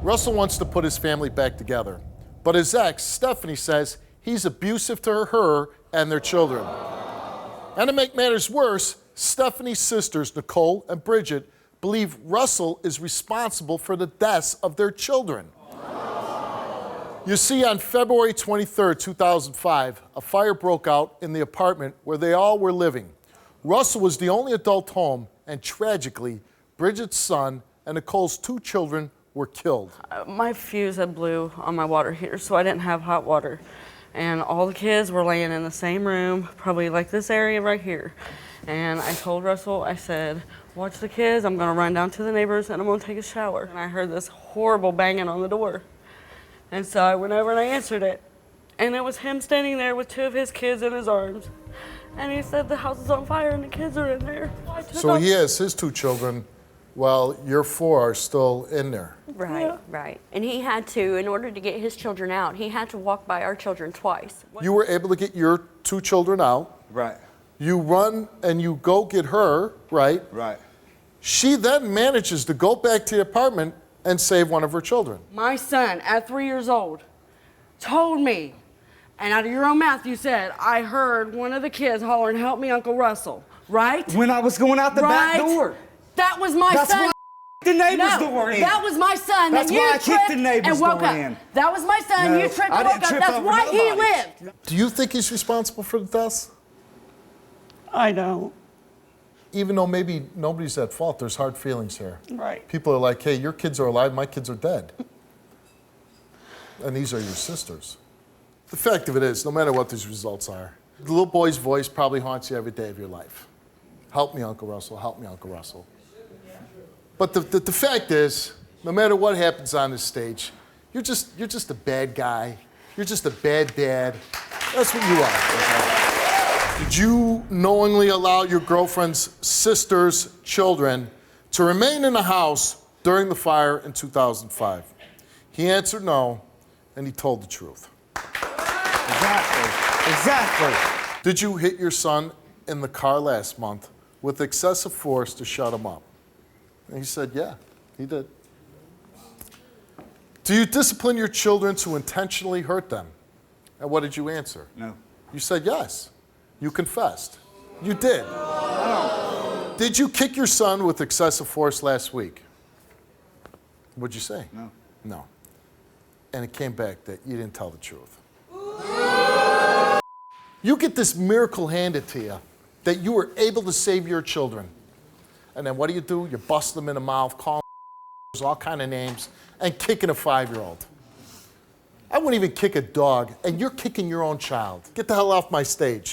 Russell wants to put his family back together, but his ex, Stephanie, says he's abusive to her and their children. And to make matters worse, Stephanie's sisters, Nicole and Bridget, believe Russell is responsible for the deaths of their children. You see, on February 23rd, 2005, a fire broke out in the apartment where they all were living. Russell was the only adult home, and tragically, Bridget's son and Nicole's 2 children were killed. My fuse had blew on my water heater, so I didn't have hot water. And all the kids were laying in the same room, probably like this area right here. And I told Russell, I said, watch the kids, I'm gonna run down to the neighbors and I'm gonna take a shower. And I heard this horrible banging on the door. And so I went over and I answered it. And it was him standing there with 2 of his kids in his arms. And he said the house is on fire and the kids are in there. So he has his 2 children while your 4 are still in there. Right, Yeah. right. And he had to, in order to get his children out, he had to walk by our children twice. You were able to get your 2 children out. Right. You run and you go get her, right? Right. She then manages to go back to the apartment and save one of her children. My son, at 3 years old, told me, and out of your own mouth you said, I heard one of the kids hollering, help me, Uncle Russell, right? When I was going out the back door. That was my That's son. why I kicked the neighbor's No, door in. that was my son. That's that you why I kicked the tripped neighbor's and woke door up. in. That was my son. No, You tripped I and didn't woke up. trip That's over why he nobody. lived. Do you think he's responsible for the deaths? I don't. Even though maybe nobody's at fault, there's hard feelings here. Right. People are like, hey, your kids are alive, my kids are dead. And these are your sisters. The fact of it is, no matter what these results are, the little boy's voice probably haunts you every day of your life. Help me, Uncle Russell, help me, Uncle Russell. But the fact is, no matter what happens on this stage, you're just a bad guy. You're just a bad dad. That's what you are. Did you knowingly allow your girlfriend's sister's children to remain in the house during the fire in 2005? He answered no, and he told the truth. Exactly. Did you hit your son in the car last month with excessive force to shut him up? And he said, yeah, he did. Do you discipline your children to intentionally hurt them? And what did you answer? No. You said yes. You confessed. You did. Did you kick your son with excessive force last week? What'd you say? No. No. And it came back that you didn't tell the truth. You get this miracle handed to you that you were able to save your children. And then what do? You bust them in the mouth, call them all kind of names, and kicking a 5-year-old. I wouldn't even kick a dog, and you're kicking your own child. Get the hell off my stage.